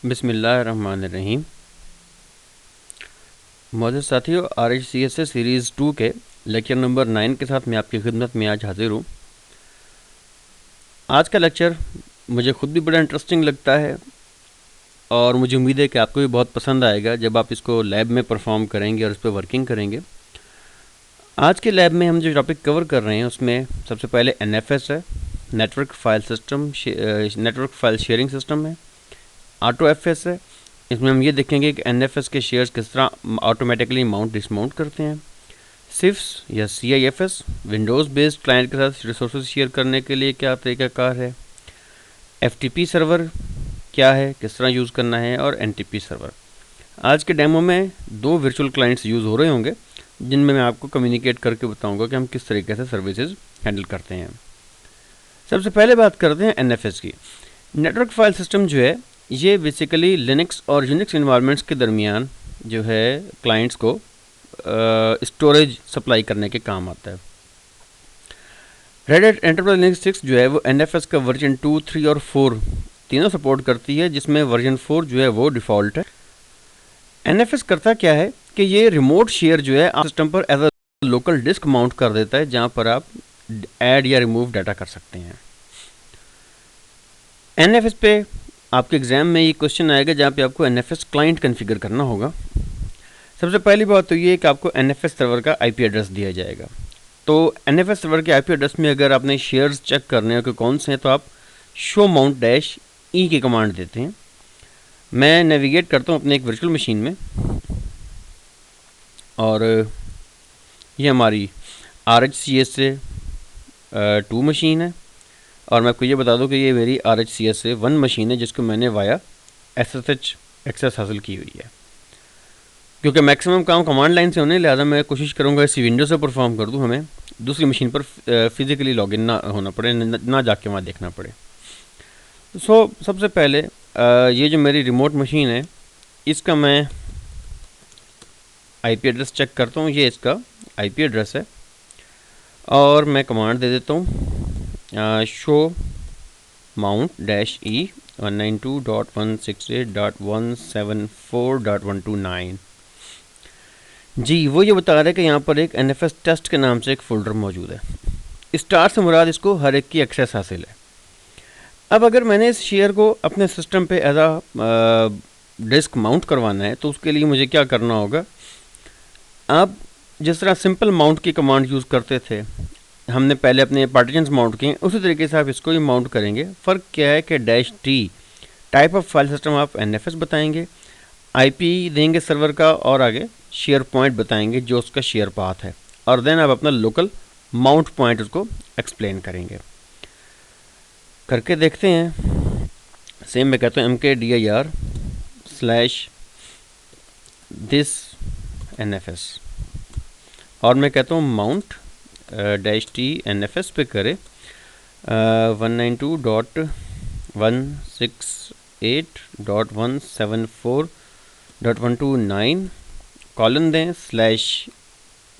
बिस्मिल्लाहिर्रहमानिर्रहीम। मौजूद साथियों, RHCSA सीरीज़ 2 के लेक्चर नंबर 9 के साथ मैं आपकी खिदमत में आज हाजिर हूँ। आज का लेक्चर मुझे ख़ुद भी बड़ा इंटरेस्टिंग लगता है और मुझे उम्मीद है कि आपको भी बहुत पसंद आएगा जब आप इसको लैब में परफॉर्म करेंगे और उस पर वर्किंग करेंगे। आज के लैब में हम जो टॉपिक कवर कर रहे हैं उसमें सबसे पहले NFS है, नेटवर्क फाइल शेयरिंग सिस्टम है। AutoFS है, इसमें हम ये देखेंगे कि NFS के शेयर्स किस तरह ऑटोमेटिकली माउंट डिसमाउंट करते हैं। सिफ्स या CIFS, विंडोज़ बेस्ड क्लाइंट के साथ रिसोर्सेज शेयर करने के लिए क्या तरीक़ाकार है। FTP सर्वर क्या है, किस तरह यूज़ करना है, और NTP सर्वर। आज के डेमो में 2 वर्चुअल क्लाइंट्स यूज़ हो रहे होंगे जिनमें मैं आपको कम्युनिकेट करके बताऊंगा कि हम किस तरीके से सर्विसेज हैंडल करते हैं। सबसे पहले बात करते हैं NFS की। नेटवर्क फाइल सिस्टम जो है ये बेसिकली लिनक्स और यूनिक्स इन्वायरमेंट्स के दरमियान जो है क्लाइंट्स को स्टोरेज सप्लाई करने के काम आता है। रेड हैट एंटरप्राइज लिनक्स 6 जो है वो NFS का वर्जन 2, 3 और 4 तीनों सपोर्ट करती है, जिसमें वर्जन 4 जो है वो डिफ़ॉल्ट है। NFS करता क्या है कि ये रिमोट शेयर जो है सिस्टम पर as a local disk mount कर देता है, जहाँ पर आप ऐड या रिमूव डाटा कर सकते हैं। NFS पे आपके एग्ज़ाम में ये क्वेश्चन आएगा जहाँ पे आपको NFS क्लाइंट कॉन्फ़िगर करना होगा। सबसे पहली बात तो ये है कि आपको NFS सर्वर का IP एड्रेस दिया जाएगा। तो NFS सर्वर के IP एड्रेस में अगर आपने शेयर्स चेक करने हो कि कौन से हैं तो आप शो माउंट -E की कमांड देते हैं। मैं नेविगेट करता हूँ अपने एक वर्चुअल मशीन में और ये हमारी RHCSA 2 मशीन है और मैं आपको ये बता दूं कि ये मेरी RHCSA 1 मशीन है जिसको मैंने वाया SSH एक्सेस हासिल की हुई है। क्योंकि मैक्सिमम काम कमांड लाइन से होने, लिहाजा मैं कोशिश करूंगा इसी विंडो से परफॉर्म कर दूं, हमें दूसरी मशीन पर फिज़िकली लॉगिन ना होना पड़े, ना जाके वहाँ देखना पड़े। सबसे पहले ये जो मेरी रिमोट मशीन है इसका मैं IP एड्रेस चेक करता हूँ। ये इसका IP एड्रेस है और मैं कमांड दे देता हूँ शो माउंट -E 192.168.174.129। जी वो ये बता रहा है कि यहाँ पर एक NFS टेस्ट के नाम से एक फ़ोल्डर मौजूद है। स्टार से मुराद इसको हर एक की एक्सेस हासिल है। अब अगर मैंने इस शेयर को अपने सिस्टम पे एज आ डिस्क माउंट करवाना है तो उसके लिए मुझे क्या करना होगा। आप जिस तरह सिंपल माउंट की कमांड यूज़ करते थे, हमने पहले अपने पार्टीशंस माउंट किए, उसी तरीके से आप इसको ही माउंट करेंगे। फ़र्क क्या है कि -T type of file system आप NFS बताएंगे, IP देंगे सर्वर का और आगे शेयर पॉइंट बताएंगे जो उसका शेयर पाथ है, और देन आप अपना लोकल माउंट पॉइंट उसको एक्सप्लेन करेंगे। करके देखते हैं। सेम मैं कहता हूँ mkdir/this NFS और मैं कहता हूँ माउंट -T NFS पे करें 192.168.174.129 कॉलन दें,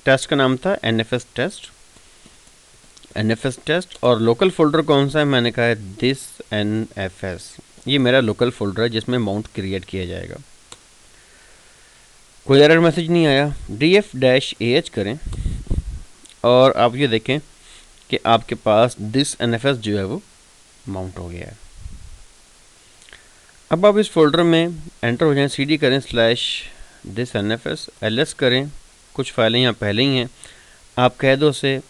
टेस्ट का नाम था NFS टेस्ट और लोकल फोल्डर कौन सा है, मैंने कहा है दिस NFS। ये मेरा लोकल फोल्डर है जिसमें माउंट क्रिएट किया जाएगा। कोई एरर मैसेज नहीं आया। df-ah करें और आप ये देखें कि आपके पास दिस NFS जो है वो माउंट हो गया है। अब आप इस फोल्डर में एंटर हो जाएं, CD करें /this NFS, ls करें, कुछ फाइलें यहाँ पहले ही हैं, आप कह दो उसे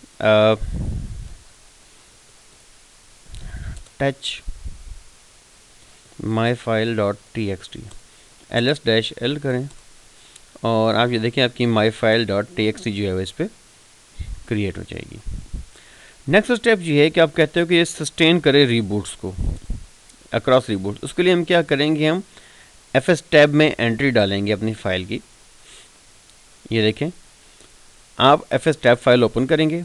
touch myfile.txt, ls-l करें और आप ये देखें आपकी myfile.txt जो है वो इस पर क्रिएट हो जाएगी। नेक्स्ट स्टेप ये है कि आप कहते हो कि ये सस्टेन करे रीबूट्स को अक्रॉस रीबूट। उसके लिए हम क्या करेंगे, हम FS टैब में एंट्री डालेंगे अपनी फ़ाइल की। ये देखें, आप FS टैब फाइल ओपन करेंगे,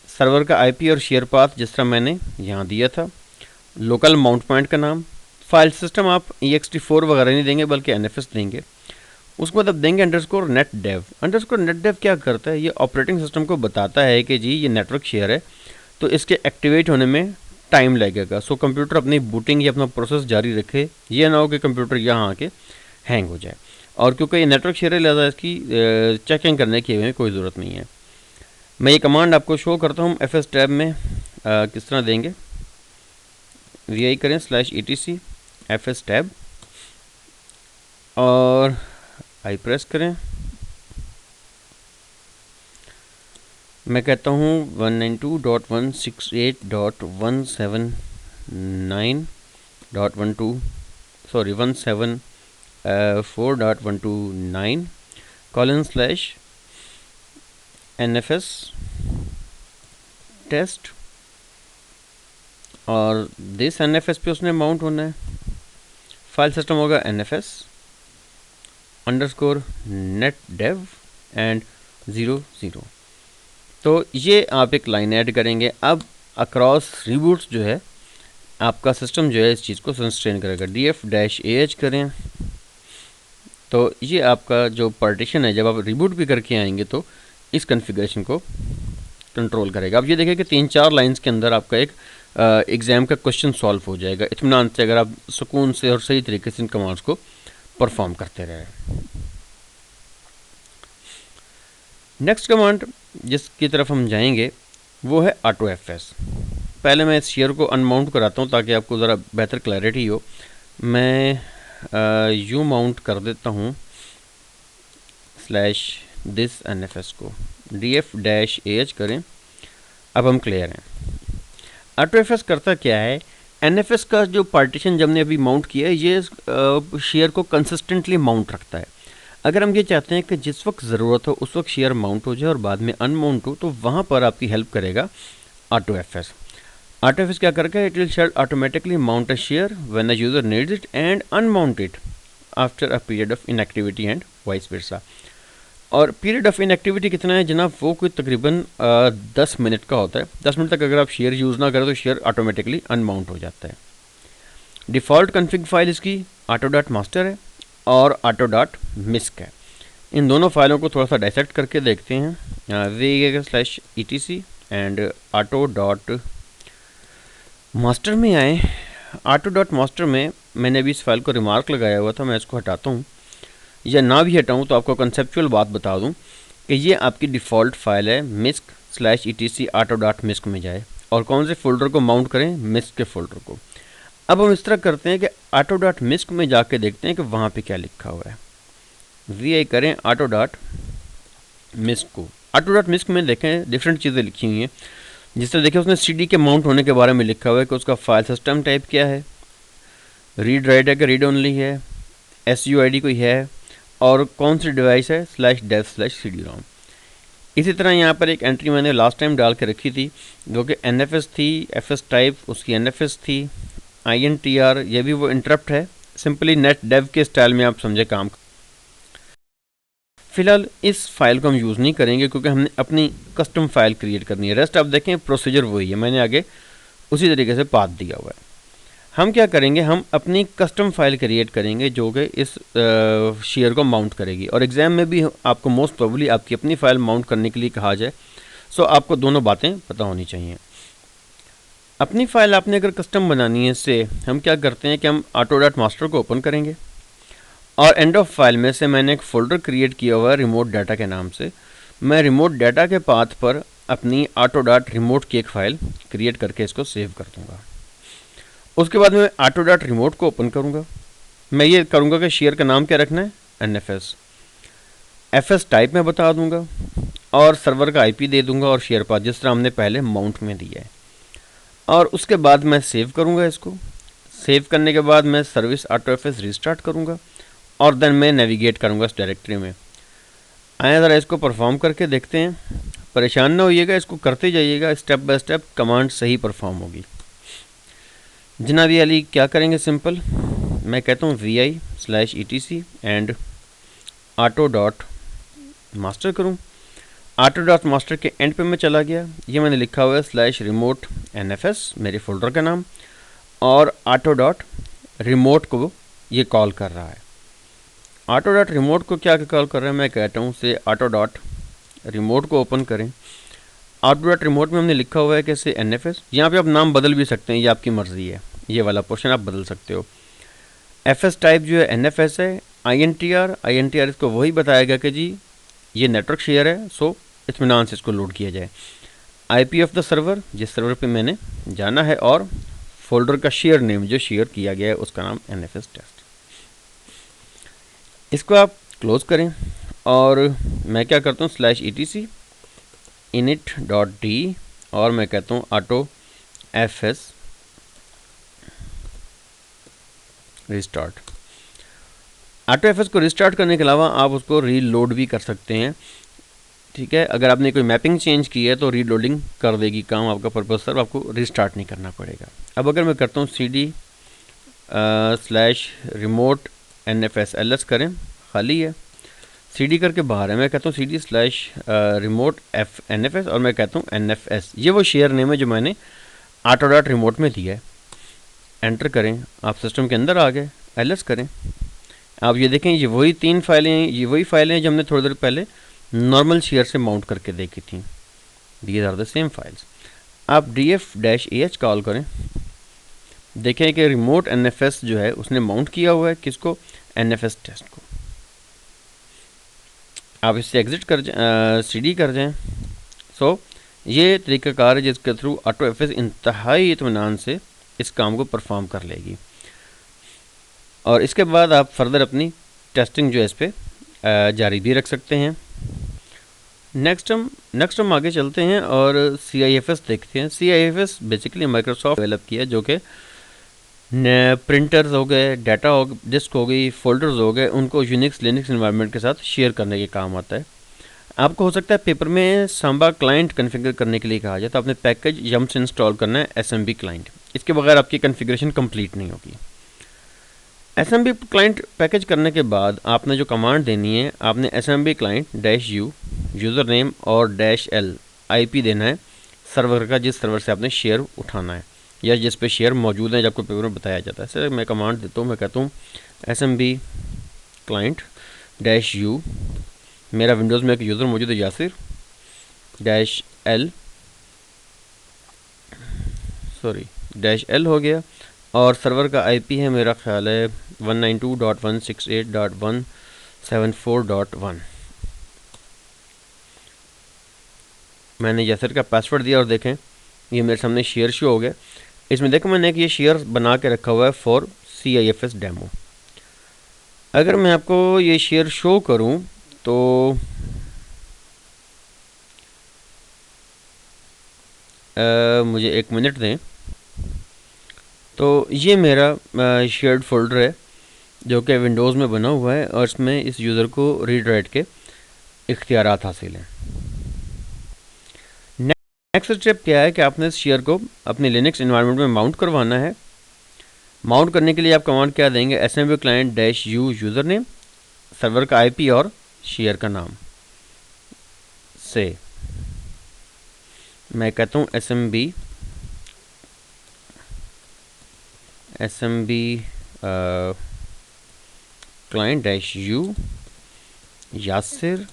सर्वर का IP और शेयर पाथ जिस तरह मैंने यहाँ दिया था, लोकल माउंट पॉइंट का नाम, फाइल सिस्टम आप ext4 वगैरह नहीं देंगे बल्कि NFS देंगे। उसके बाद आप देंगे _netdev। _netdev क्या करता है, ये ऑपरेटिंग सिस्टम को बताता है कि जी ये नेटवर्क शेयर है तो इसके एक्टिवेट होने में टाइम लगेगा। सो कंप्यूटर अपनी बूटिंग या अपना प्रोसेस जारी रखे, ये ना हो कि कंप्यूटर यहाँ आके हैंग हो जाए। और क्योंकि ये नेटवर्क शेयर है लिहाजा इसकी चेकिंग करने की हमें कोई ज़रूरत नहीं है। मैं ये कमांड आपको शो करता हूँ एफ एस टैब में किस तरह देंगे। वी करें /etc एफ एस टैब और आई प्रेस करें। मैं कहता हूँ 192.168.179.12 सॉरी 174.129 :NFS टेस्ट और दिस NFS पे उसने माउंट होना है। फाइल सिस्टम होगा NFS_netdev एंड 00। तो ये आप एक लाइन ऐड करेंगे। अब अक्रॉस रिबूट्स जो है आपका सिस्टम जो है इस चीज़ को सस्टेन करेगा। df-ah करें तो ये आपका जो पार्टीशन है जब आप रिबूट भी करके आएंगे तो इस कॉन्फ़िगरेशन को कंट्रोल करेगा। अब ये देखिए कि 3-4 लाइंस के अंदर आपका एक एग्ज़ाम का क्वेश्चन सॉल्व हो जाएगा इत्मीनान से, अगर आप सुकून से और सही तरीके से इन कमांड्स को परफॉर्म करते रहे। नेक्स्ट कमांड जिसकी तरफ हम जाएंगे वो है AutoFS। पहले मैं इस शेयर को अनमाउंट कराता हूँ ताकि आपको ज़रा बेहतर क्लैरिटी हो। मैं यू माउंट कर देता हूँ /this NFS को df-ah करें। अब हम क्लियर हैं। AutoFS करता क्या है, NFS का जो पार्टीशन जब हमने अभी माउंट किया है ये शेयर को कंसिस्टेंटली माउंट रखता है। अगर हम ये चाहते हैं कि जिस वक्त ज़रूरत हो उस वक्त शेयर माउंट हो जाए और बाद में अनमाउंट हो तो वहाँ पर आपकी हेल्प करेगा AutoFS। AutoFS क्या करेगा, it will share automatically mount a share when the user needs it and unmount it after a period of inactivity and vice versa. और पीरियड ऑफ इनएक्टिविटी कितना है जनाब, वो कोई तकरीबन 10 मिनट का होता है। 10 मिनट तक अगर आप शेयर यूज़ ना करें तो शेयर ऑटोमेटिकली अनमाउंट हो जाता है। डिफ़ॉल्ट कॉन्फ़िग फाइल इसकी auto.master है और auto.misc है। इन दोनों फाइलों को थोड़ा सा डाइसेक्ट करके देखते हैं। /etc एंड auto.master में आए। auto.master में मैंने अभी इस फाइल को रिमार्क लगाया हुआ था, मैं इसको हटाता हूँ या ना भी हटाऊँ तो आपको कंसेप्चुअल बात बता दूँ कि ये आपकी डिफ़ॉल्ट फाइल है। misc/etc auto.misc में जाए और कौन से फोल्डर को माउंट करें, misc के फोल्डर को। अब हम इस तरह करते हैं कि auto.misc में जाके देखते हैं कि वहाँ पे क्या लिखा हुआ है। वी करें auto.misc को। auto.misc में देखें डिफरेंट चीज़ें लिखी हुई हैं। जिस तरह देखिए उसने CD के माउंट होने के बारे में लिखा हुआ है कि उसका फाइल सिस्टम टाइप क्या है, रीड राइट है कि रीड ओनली है, SUID कोई है और कौन सी डिवाइस है /dev/CD-ROM। इसी तरह यहाँ पर एक एंट्री मैंने लास्ट टाइम डाल के रखी थी जो कि NFS थी, FS टाइप उसकी NFS थी, INTR ये भी वो इंटरप्ट है। सिंपली नेट डेव के स्टाइल में आप समझे काम। फिलहाल इस फाइल को हम यूज़ नहीं करेंगे क्योंकि हमने अपनी कस्टम फाइल क्रिएट करनी है। रेस्ट आप देखें प्रोसीजर वही है, मैंने आगे उसी तरीके से पाथ दिया हुआ है। हम क्या करेंगे, हम अपनी कस्टम फाइल क्रिएट करेंगे जो कि इस शेयर को माउंट करेगी। और एग्ज़ाम में भी आपको मोस्ट प्रोबेबली आपकी अपनी फ़ाइल माउंट करने के लिए कहा जाए। सो आपको दोनों बातें पता होनी चाहिए। अपनी फ़ाइल आपने अगर कस्टम बनानी है इससे हम क्या करते हैं कि हम auto.master को ओपन करेंगे और एंड ऑफ फाइल में से मैंने एक फ़ोल्डर क्रिएट किया हुआ है रिमोट डाटा के नाम से। मैं रिमोट डाटा के पाथ पर अपनी auto.remote की एक फ़ाइल क्रिएट करके इसको सेव कर दूँगा। उसके बाद मैं auto.remote को ओपन करूँगा। मैं ये करूँगा कि शेयर का नाम क्या रखना है, NFS। FS टाइप में बता दूँगा और सर्वर का IP दे दूँगा और शेयर पाथ जिस तरह हमने पहले माउंट में दिया है। और उसके बाद मैं सेव करूँगा इसको। सेव करने के बाद मैं सर्विस AutoFS रिस्टार्ट करूँगा और देन मैं नेविगेट करूँगा इस डायरेक्टरी में। आए ज़रा इसको परफॉर्म करके देखते हैं। परेशान ना होइएगा, इसको करते जाइएगा, स्टेप बाय स्टेप कमांड सही परफॉर्म होगी। जनाबी अली क्या करेंगे, सिंपल मैं कहता हूँ vi/etc एंड auto.master करूँ। auto.master के एंड पे मैं चला गया। ये मैंने लिखा हुआ है /remote NFS मेरे फोल्डर का नाम और auto.remote को ये कॉल कर रहा है। auto.remote को क्या कॉल कर रहा है, मैं कहता हूँ से auto.remote को ओपन करें ऑटो डॉट रिमोट में हमने लिखा हुआ है कैसे NFS, यहाँ पे आप नाम बदल भी सकते हैं, ये आपकी मर्जी है, ये वाला पोर्शन आप बदल सकते हो। FS टाइप जो है NFS है। INTR इसको वही बताएगा कि जी ये नेटवर्क शेयर है, सो इत्मीनान से इसको लोड किया जाए। IP ऑफ द सर्वर, जिस सर्वर पे मैंने जाना है, और फोल्डर का शेयर नेम जो शेयर किया गया है उसका नाम NFS टेस्ट। इसको आप क्लोज करें और मैं क्या करता हूँ /etc init.d और मैं कहता हूँ auto FS restart. Auto FS को रिस्टार्ट करने के अलावा आप उसको रीलोड भी कर सकते हैं, ठीक है। अगर आपने कोई मैपिंग चेंज की है तो रीलोडिंग कर देगी काम आपका, पर्पस सर आपको रिस्टार्ट नहीं करना पड़ेगा। अब अगर मैं करता हूँ CD/remote NFS ls करें, खाली है, CD करके बाहर है, मैं कहता हूँ CD/remote NFS और मैं कहता हूँ NFS, ये वो शेयर नेम है जो मैंने ऑटो डॉट रिमोट में दिया है। एंटर करें, आप सिस्टम के अंदर आ गए, ls करें। आप ये देखें ये वही 3 फाइलें हैं, ये वही फाइलें हैं जो हमने थोड़ी देर पहले नॉर्मल शेयर से माउंट करके देखी थी। These are the same files. आप df-ah कॉल करें, देखें कि रिमोट NFS जो है उसने माउंट किया हुआ है किसको, NFS टेस्ट को। आप इससे एग्जिट कर जाएं, CD कर जाएं। सो ये तरीक़ाकार है जिसके थ्रू ऑटो FS इंतहाई इत्मीनान से इस काम को परफॉर्म कर लेगी। और इसके बाद आप फर्दर अपनी टेस्टिंग जो है इस पर जारी भी रख सकते हैं। नेक्स्ट हम आगे चलते हैं और CIFS देखते हैं। CIFS बेसिकली माइक्रोसॉफ्ट डेवलप किया, जो कि प्रिंटर्स हो गए, डाटा हो, डिस्क हो गई, फोल्डर्स हो गए, उनको यूनिक्स लिनक्स एनवायरनमेंट के साथ शेयर करने के काम आता है। आपको हो सकता है पेपर में सांबा क्लाइंट कॉन्फ़िगर करने के लिए कहा जाए, तो आपने पैकेज यम से इंस्टॉल करना है SMB क्लाइंट, इसके बगैर आपकी कॉन्फ़िगरेशन कंप्लीट नहीं होगी। SMB क्लाइंट पैकेज करने के बाद आपने जो कमांड देनी है, आपने SMB client -u user name और -l IP देना है सर्वर का, जिस सर्वर से आपने शेयर उठाना है या जिस पे शेयर मौजूद है, जब आपको पेपर में बताया जाता है। सर मैं कमांड देता हूँ, मैं कहता हूँ SMB क्लाइंट -u, मेरा विंडोज़ में एक यूज़र मौजूद है यासिर, -l हो गया, और सर्वर का IP है मेरा ख्याल है 192.168.174.1। मैंने यासिर का पासवर्ड दिया और देखें ये मेरे सामने शेयर शो हो गया। इसमें देखो मैंने एक ये शेयर बना के रखा हुआ है फॉर CIFS डेमो। अगर मैं आपको ये शेयर शो करूं तो मुझे 1 मिनट दें। तो ये मेरा शेयर्ड फोल्डर है जो कि विंडोज़ में बना हुआ है, और इसमें इस यूज़र को रीड राइट के इख्तियारात हासिल हैं। नेक्स्ट स्टेप क्या है कि आपने इस शेयर को अपने लिनक्स एनवायरनमेंट में माउंट करवाना है। माउंट करने के लिए आप कमांड क्या देंगे, SMB client -u user name, server का IP और शेयर का नाम से मैं कहता हूँ SMB client -u Yasir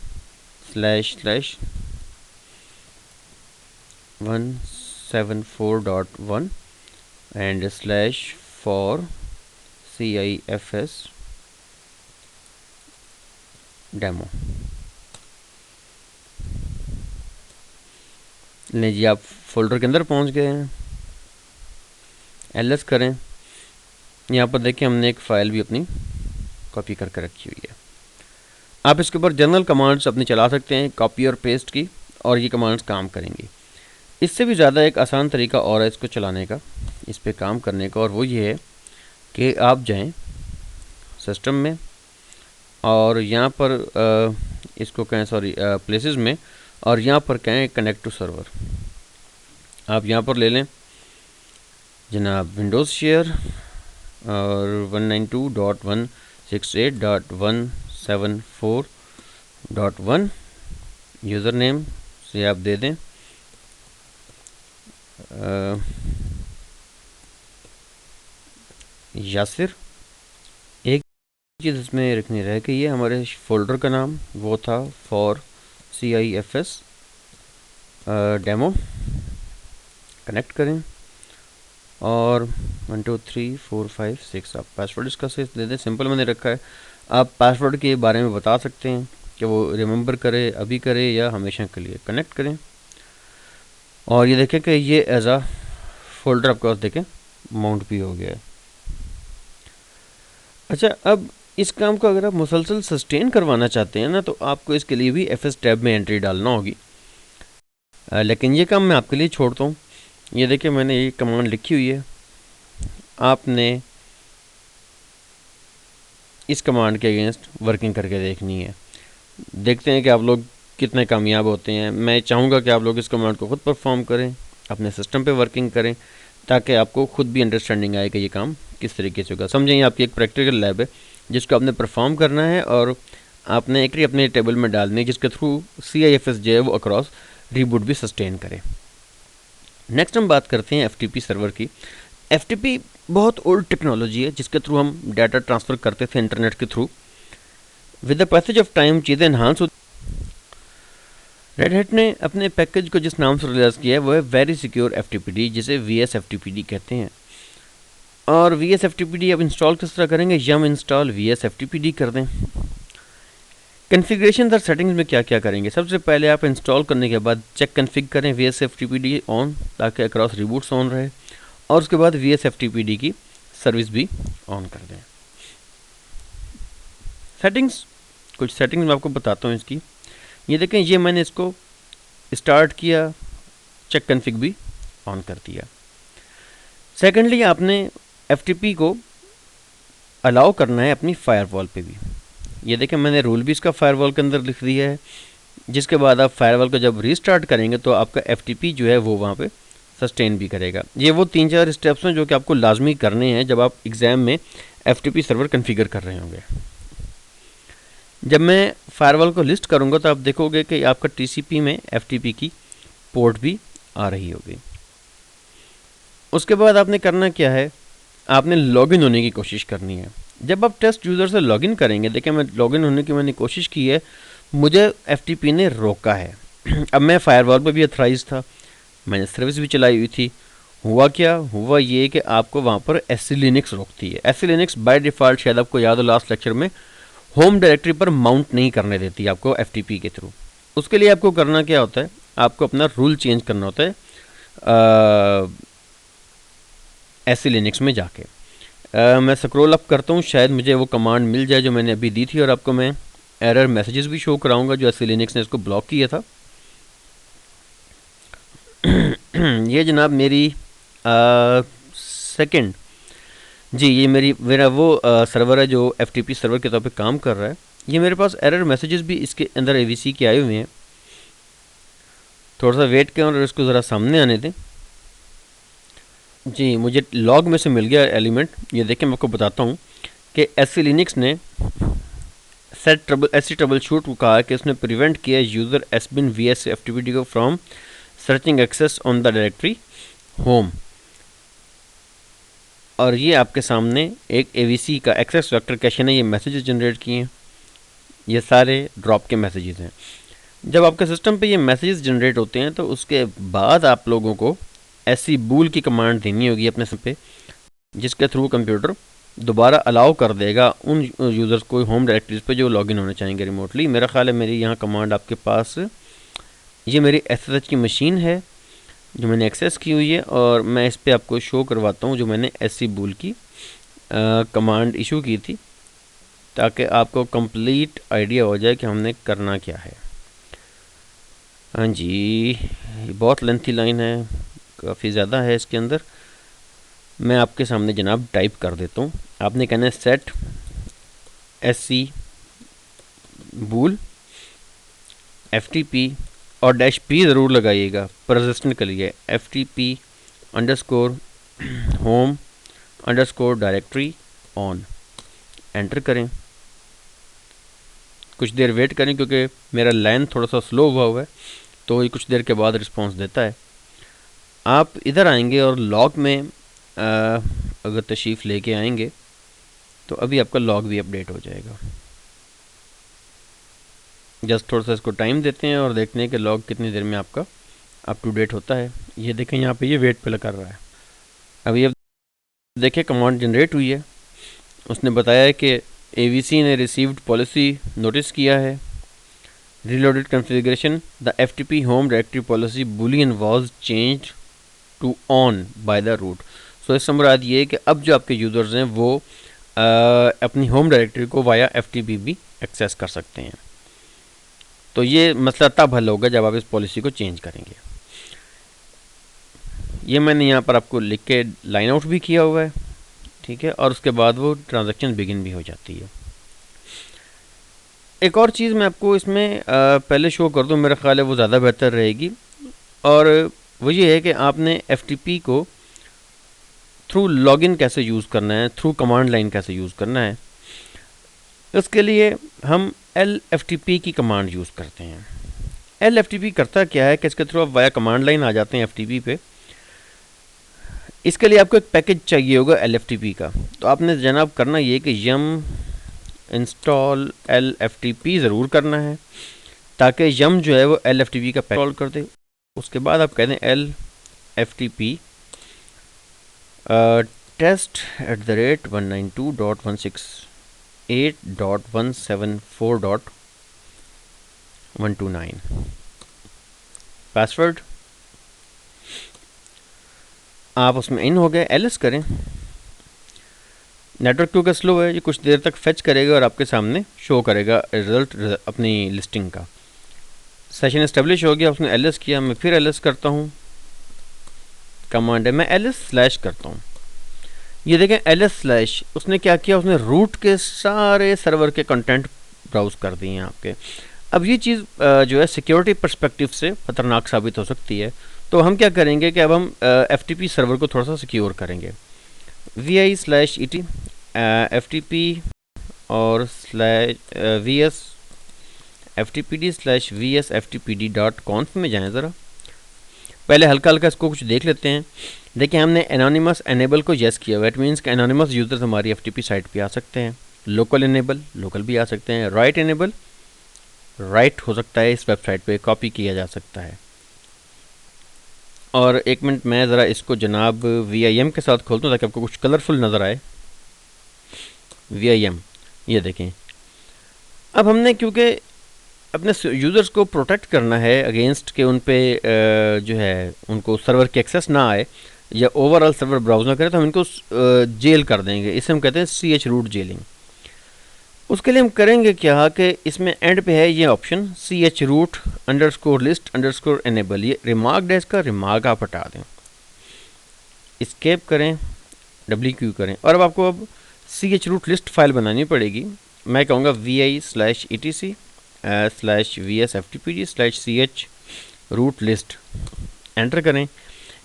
/174.1 and /for CIFS demo. ले जी आप फोल्डर के अंदर पहुंच गए हैं, ls करें। यहाँ पर देखिए हमने एक फ़ाइल भी अपनी कॉपी करके रखी हुई है। आप इसके ऊपर जनरल कमांड्स अपनी चला सकते हैं, कॉपी और पेस्ट की, और ये कमांड्स काम करेंगी। इससे भी ज़्यादा एक आसान तरीका और है इसको चलाने का, इस पे काम करने का, और वो ये है कि आप जाएं सिस्टम में और यहाँ पर इसको कहें प्लेसेस में, और यहाँ पर कहें कनेक्ट टू सर्वर। आप यहाँ पर ले लें जनाब विंडोज़ शेयर और 192.168.174.1 यूज़र नेम से आप दे दें यासिर। एक चीज़ इसमें रखनी रह गई है, हमारे फोल्डर का नाम वो था फॉर CIFS डेमो कनेक्ट करें और 1 2 3 4 5 6 आप पासवर्ड इसका से दे दें। सिंपल मैंने रखा है। आप पासवर्ड के बारे में बता सकते हैं कि वो रिमेंबर करे, अभी करे या हमेशा के लिए। कनेक्ट करें और ये देखें कि ये एज आ फोल्डर आपके पास देखें माउंट भी हो गया है। अच्छा, अब इस काम को अगर आप मुसलसल सस्टेन करवाना चाहते हैं ना, तो आपको इसके लिए भी FS टैब में एंट्री डालना होगी। लेकिन ये काम मैं आपके लिए छोड़ता हूँ। ये देखिए मैंने ये कमांड लिखी हुई है, आपने इस कमांड के अगेंस्ट वर्किंग करके देखनी है। देखते हैं कि आप लोग कितने कामयाब होते हैं। मैं चाहूँगा कि आप लोग इस कमांड को खुद परफॉर्म करें, अपने सिस्टम पे वर्किंग करें, ताकि आपको खुद भी अंडरस्टैंडिंग आए कि ये काम किस तरीके से होगा। समझें, आपकी एक प्रैक्टिकल लैब है जिसको आपने परफॉर्म करना है और आपने एक अपने टेबल में डालनी है जिसके थ्रू CIFS जो है वो अक्रॉस रीबूट भी सस्टेन करे। नेक्स्ट हम बात करते हैं FTP सर्वर की। FTP बहुत ओल्ड टेक्नोलॉजी है जिसके थ्रू हम डाटा ट्रांसफ़र करते थे इंटरनेट के through. With the passage of time चीज़ें एनहांस हो। रेड हैट ने अपने पैकेज को जिस नाम से रिलीज किया है वो है वेरी सिक्योर FTPD, जिसे VSFTPD कहते हैं। और VSFTPD अब इंस्टॉल किस तरह करेंगे, यम इंस्टॉल VSFTPD कर दें। कन्फिग्रेशन और सेटिंग्स में क्या क्या करेंगे, सबसे पहले आप इंस्टॉल करने के बाद चेक कन्फिग करें VSFTPD ऑन, ताकि अक्रॉस रिबूट्स ऑन रहे, और उसके बाद VSFTPD की सर्विस भी ऑन कर दें। सेटिंग्स, कुछ सेटिंग्स मैं आपको बताता हूँ इसकी। ये देखें, ये मैंने इसको स्टार्ट किया, चेक कन्फिग भी ऑन कर दिया। सेकेंडली, आपने FTP को अलाउ करना है अपनी फायरवॉल पे भी। ये देखें, मैंने रूल भी इसका फायरवॉल के अंदर लिख दिया है, जिसके बाद आप फायरवॉल को जब रीस्टार्ट करेंगे तो आपका FTP जो है वो वहाँ पे सस्टेन भी करेगा। ये वो 3-4 स्टेप्स हैं जो कि आपको लाजमी करने हैं जब आप एग्ज़ाम में FTP सर्वर कन्फिगर कर रहे होंगे। जब मैं फायरवॉल को लिस्ट करूँगा तो आप देखोगे कि आपका TCP में FTP की पोर्ट भी आ रही होगी। उसके बाद आपने करना क्या है, आपने लॉगिन होने की कोशिश करनी है। जब आप टेस्ट यूज़र से लॉगिन करेंगे, देखिए मैं लॉगिन होने की मैंने कोशिश की है, मुझे FTP ने रोका है। अब मैं फायरवॉल पर भी अथराइज था, मैंने सर्विस भी चलाई हुई थी। हुआ क्या, हुआ ये कि आपको वहाँ पर SC Linux रोकती है। SC Linux बाय डिफ़ॉल्ट, शायद आपको याद हो लास्ट लेक्चर में, होम डायरेक्टरी पर माउंट नहीं करने देती आपको FTP के थ्रू। उसके लिए आपको करना क्या होता है, आपको अपना रूल चेंज करना होता है SC Linux में जाके। मैं स्क्रॉल अप करता हूँ, शायद मुझे वो कमांड मिल जाए जो मैंने अभी दी थी, और आपको मैं एरर मैसेजेस भी शो कराऊंगा जो SC Linux ने इसको ब्लॉक किया था। ये जनाब मेरी सेकंड जी, ये मेरा वो सर्वर है जो FTP सर्वर के तौर पे काम कर रहा है। ये मेरे पास एरर मैसेजेस भी इसके अंदर AVC के आए हुए हैं। थोड़ा सा वेट करें और इसको ज़रा सामने आने दें। जी, मुझे लॉग में से मिल गया एलिमेंट। ये देखें, मैं आपको बताता हूँ कि SC Linux ने SC ट्रबल शूट को कहा कि उसने प्रिवेंट किया यूज़र एसबिन VSFTPD को from searching access on the directory home. और ये आपके सामने एक AVC का एक्सेस वेक्टर कैश ने ये मैसेजेस जनरेट किए हैं। ये सारे ड्रॉप के मैसेजेस हैं। जब आपके सिस्टम पे ये मैसेजेस जनरेट होते हैं तो उसके बाद आप लोगों को SC bool की कमांड देनी होगी अपने सिस्टम पे, जिसके थ्रू कंप्यूटर दोबारा अलाउ कर देगा उन यूज़र्स को होम डायरेक्टरीज पे जो लॉगिन होना चाहेंगे रिमोटली। मेरा ख्याल है मेरी यहाँ कमांड आपके पास, ये मेरी SSH की मशीन है जो मैंने एक्सेस की हुई है, और मैं इस पर आपको शो करवाता हूँ जो मैंने SC bool की कमांड इशू की थी, ताकि आपको कंप्लीट आइडिया हो जाए कि हमने करना क्या है। हाँ जी, बहुत लेंथी लाइन है, काफ़ी ज़्यादा है इसके अंदर। मैं आपके सामने जनाब टाइप कर देता हूँ। आपने कहना है सेट SC bool FTP और -P ज़रूर लगाइएगा परसिस्टेंट के लिए, FTP _ home _ directory on. Enter करें, कुछ देर वेट करें क्योंकि मेरा लाइन थोड़ा सा स्लो हुआ है, तो ये कुछ देर के बाद रिस्पांस देता है। आप इधर आएंगे और लॉग में अगर तशरीफ़ लेके आएंगे तो अभी आपका लॉग भी अपडेट हो जाएगा। जस्ट थोड़ा सा इसको टाइम देते हैं और देखते हैं कि लॉग कितनी देर में आपका अप टू डेट होता है। ये देखें यहाँ पे ये वेट पे कर रहा है। अभी अब देखें कमांड जनरेट हुई है, उसने बताया है कि AVC ने रिसीव्ड पॉलिसी नोटिस किया है, reloaded configuration the FTP home directory policy boolean was changed to on by the root. So इस समरात ये है कि अब जो आपके यूज़र्स हैं वो अपनी होम डायरेक्टरी को वाया FTP भी एक्सेस कर सकते हैं। तो ये मसला तब हल होगा जब आप इस पॉलिसी को चेंज करेंगे। ये मैंने यहाँ पर आपको लिख के लाइन आउट भी किया हुआ है, ठीक है, और उसके बाद वो ट्रांजैक्शन बिगिन भी हो जाती है। एक और चीज़ मैं आपको इसमें पहले शो कर दूँ, मेरा ख्याल है वो ज़्यादा बेहतर रहेगी, और वो ये है कि आपने FTP को थ्रू लॉगिन कैसे यूज़ करना है, थ्रू कमांड लाइन कैसे यूज़ करना है। इसके लिए हम LFTP की कमांड यूज़ करते हैं। LFTP करता क्या है कि इसके थ्रू आप वाया कमांड लाइन आ जाते हैं FTP पे। इसके लिए आपको एक पैकेज चाहिए होगा LFTP का, तो आपने जनाब करना ये कि yum इंस्टॉल LFTP ज़रूर करना है, ताकि yum जो है वो LFTP का पैकेज इंस्टॉल कर दे। उसके बाद आप कहते हैं LFTP test@192.168.174.129 पासवर्ड आप उसमें इन हो गए। LS करें। नेटवर्क क्योंकि स्लो है, ये कुछ देर तक फेच करेगा और आपके सामने शो करेगा रिजल्ट अपनी लिस्टिंग का। सेशन इस्टेब्लिश हो गया, उसने LS किया, मैं फिर LS करता हूँ। कमांड है मैं LS/ करता हूँ। ये देखें LS/, उसने क्या किया, उसने रूट के सारे सर्वर के कंटेंट ब्राउज कर दिए हैं आपके। अब ये चीज़ जो है सिक्योरिटी पर्सपेक्टिव से खतरनाक साबित हो सकती है, तो हम क्या करेंगे कि अब हम FTP सर्वर को थोड़ा सा सिक्योर करेंगे। vi/et FTP और /vs ftpd/vsftpd.conf में जाएं। ज़रा पहले हल्का हल्का इसको कुछ देख लेते हैं। देखिए हमने एनोनिमस एनेबल को येस किया हुआ, इट मीन्स कि एनोनिमस यूज़र्स हमारी FTP साइट पे आ सकते हैं। लोकल एनेबल, लोकल भी आ सकते हैं। राइट एनेबल, राइट हो सकता है, इस वेबसाइट पे कॉपी किया जा सकता है। और एक मिनट मैं ज़रा इसको जनाब VIM के साथ खोलता हूँ ताकि आपको कुछ कलरफुल नज़र आए। VIM, ये देखें। अब हमने क्योंकि अपने यूज़र्स को प्रोटेक्ट करना है अगेंस्ट के उन पे जो है उनको सर्वर की एक्सेस ना आए या ओवरऑल सर्वर ब्राउज ना करे, तो हम इनको जेल कर देंगे। इसे हम कहते हैं CH रूट जेलिंग। उसके लिए हम करेंगे क्या कि इसमें एंड पे है ये option CH root _list _enable। ये रिमार्क है, इसका रिमार्क आप हटा दें, स्केप करें, WQ करें, और अब आपको अब CH रूट लिस्ट फाइल बनानी पड़ेगी। मैं कहूँगा vi/etc/vsftpd/ch रूट लिस्ट, एंटर करें।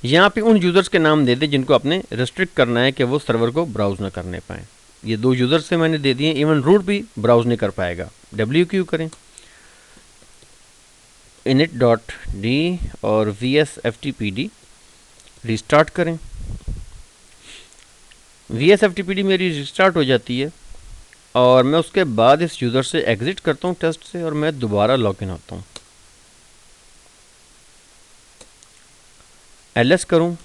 यहाँ पे उन यूज़र्स के नाम दे दें जिनको आपने रिस्ट्रिक्ट करना है कि वो सर्वर को ब्राउज ना करने पाएँ। ये 2 यूज़र्स से मैंने दे दिए, इवन रूट भी ब्राउज नहीं कर पाएगा। WQ करें, init.d और vsftpd रिस्टार्ट करें। vsftpd मेरी रिस्टार्ट हो जाती है और मैं उसके बाद इस यूज़र से एग्ज़िट करता हूँ टेस्ट से, और मैं दोबारा लॉगिन होता हूँ। LS करूँ,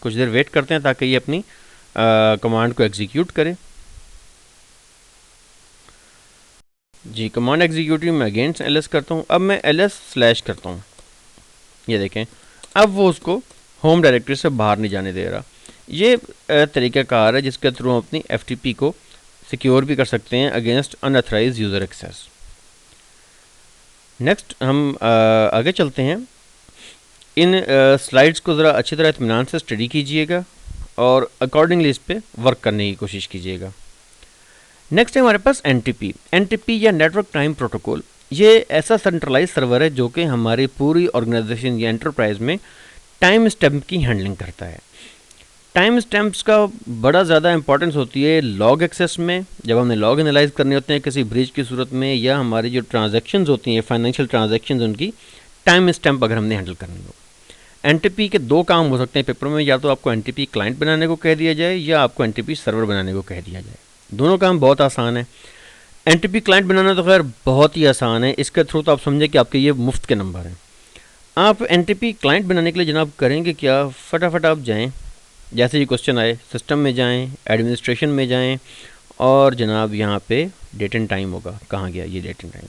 कुछ देर वेट करते हैं ताकि ये अपनी कमांड को एग्जीक्यूट करे। जी, कमांड एग्जीक्यूटिव में अगेन LS करता हूँ। अब मैं LS/ करता हूँ। ये देखें अब वो उसको होम डायरेक्टरी से बाहर नहीं जाने दे रहा। ये तरीक़ाकार है जिसके थ्रू हम अपनी FTP को सिक्योर भी कर सकते हैं against unauthorized user access. Next हम आगे चलते हैं। इन स्लाइड्स को ज़रा अच्छी तरह इत्मीनान से स्टडी कीजिएगा और अकॉर्डिंगली इस पर वर्क करने की कोशिश कीजिएगा। नेक्स्ट है हमारे पास NTP या नेटवर्क टाइम प्रोटोकॉल। ये ऐसा सेंट्रलाइज सर्वर है जो कि हमारी पूरी ऑर्गेनाइजेशन या एंटरप्राइज में टाइम स्टैम्प की हैंडलिंग करता है। टाइम स्टैम्प्स का बड़ा ज़्यादा इंपॉर्टेंस होती है लॉग एक्सेस में, जब हमने लॉग एनालाइज करने होते हैं किसी ब्रीच की सूरत में, या हमारी जो ट्रांजैक्शंस होती हैं फाइनेंशियल ट्रांजैक्शंस उनकी टाइम स्टैम्प अगर हमने हैंडल करनी हो। NTP के 2 काम हो सकते हैं पेपर में, या तो आपको NTP क्लाइंट बनाने को कह दिया जाए या आपको NTP सर्वर बनाने को कह दिया जाए। दोनों काम बहुत आसान है। NTP क्लाइंट बनाना तो खैर बहुत ही आसान है, इसके थ्रू तो आप समझें कि आपके ये मुफ्त के नंबर हैं। आप एनटीपी क्लाइंट बनाने के लिए जनाब करेंगे क्या, फटाफट आप जाएं, जैसे ये क्वेश्चन आए सिस्टम में जाएं, एडमिनिस्ट्रेशन में जाएं, और जनाब यहाँ पे डेट एंड टाइम होगा, कहाँ गया ये डेट एंड टाइम,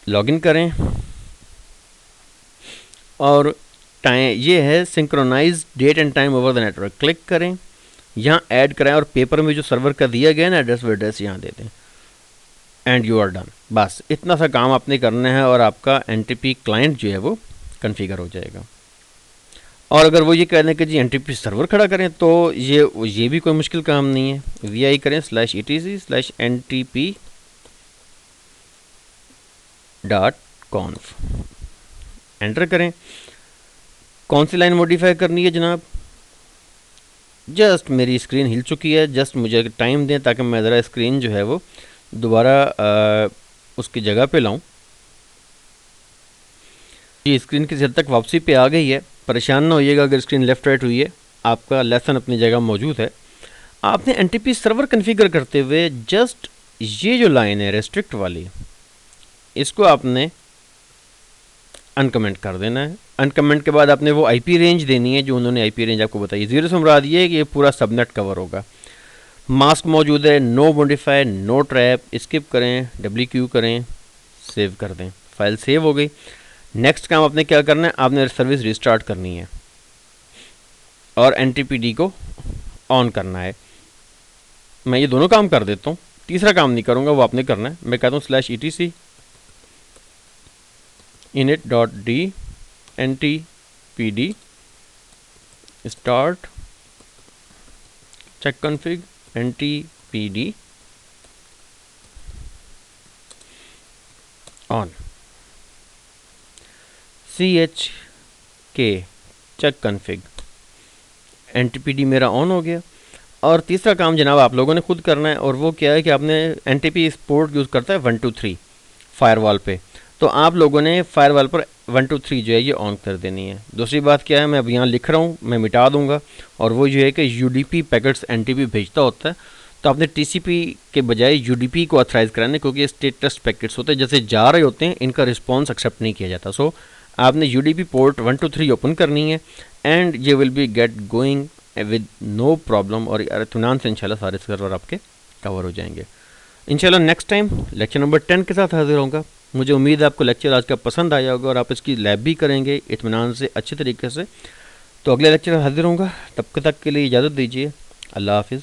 लॉगिन करें और टाइम ये है synchronize date and time over the network, click करें, यहाँ ऐड कराएं और पेपर में जो सर्वर का दिया गया ना एड्रेस वो एड्रेस यहाँ दे दें, एंड यू आर डन। बस इतना सा काम आपने करना है और आपका एनटीपी क्लाइंट जो है वो कन्फिगर हो जाएगा। और अगर वो ये कह दें कि जी एनटीपी सर्वर खड़ा करें तो ये भी कोई मुश्किल काम नहीं है, वी करें /etc/ntp.conf, एंटर करें। कौन सी लाइन मॉडिफाई करनी है जनाब, जस्ट मेरी स्क्रीन हिल चुकी है, जस्ट मुझे टाइम दें ताकि मैं ज़रा स्क्रीन जो है वो दोबारा उसकी जगह पे लाऊं। ये स्क्रीन किसी हद तक वापसी पे आ गई है, परेशान ना होइएगा अगर स्क्रीन लेफ़्ट राइट हुई है, आपका लेसन अपनी जगह मौजूद है। आपने एनटीपी सर्वर कन्फिगर करते हुए जस्ट ये जो लाइन है रेस्ट्रिक्ट वाली, इसको आपने अनकमेंट कर देना है। अनकमेंट के बाद आपने वो आईपी रेंज देनी है जो उन्होंने आईपी रेंज आपको बताई, 0 से मुराद ये है कि ये पूरा सबनेट कवर होगा। मास्क मौजूद है, no modify, no trap, skip करें, WQ करें, सेव कर दें, फाइल सेव हो गई। नेक्स्ट काम आपने क्या करना है, आपने सर्विस रिस्टार्ट करनी है और NTPD को ऑन करना है। मैं ये दोनों काम कर देता हूँ, तीसरा काम नहीं करूँगा, वो आपने करना है। मैं कहता हूँ /etc init.d NTPD start check config NTPD on CHK check config, NTPD मेरा ऑन हो गया। और तीसरा काम जनाब आप लोगों ने खुद करना है, और वो क्या है कि आपने NTP पोर्ट यूज़ करता है 123 फायरवॉल पे, तो आप लोगों ने फायरवॉल पर 123 जो है ये ऑन कर देनी है। दूसरी बात क्या है, मैं अब यहाँ लिख रहा हूँ, मैं मिटा दूंगा, और वो जो है कि UDP पैकेट्स NTP भेजता होता है, तो आपने TCP के बजाय UDP को ऑथराइज़ कराना है, क्योंकि ये स्टेटस पैकेट्स होते हैं, जैसे जा रहे होते हैं, इनका रिस्पॉन्स एक्सेप्ट नहीं किया जाता। सो आपने UDP पोर्ट 123 ओपन करनी है, एंड ये will be get going with no problem, और इत्मीनान से इंशाल्लाह सारे सर्वर आपके कवर हो जाएंगे। इंशाल्लाह नेक्स्ट टाइम लेक्चर नंबर 10 के साथ हाजिर होगा। मुझे उम्मीद है आपको लेक्चर आज का पसंद आया होगा और आप इसकी लैब भी करेंगे इत्मीनान से अच्छे तरीके से। तो अगले लेक्चर हाजिर होगा, तब तक के लिए इजाज़त दीजिए। अल्लाह हाफिज़।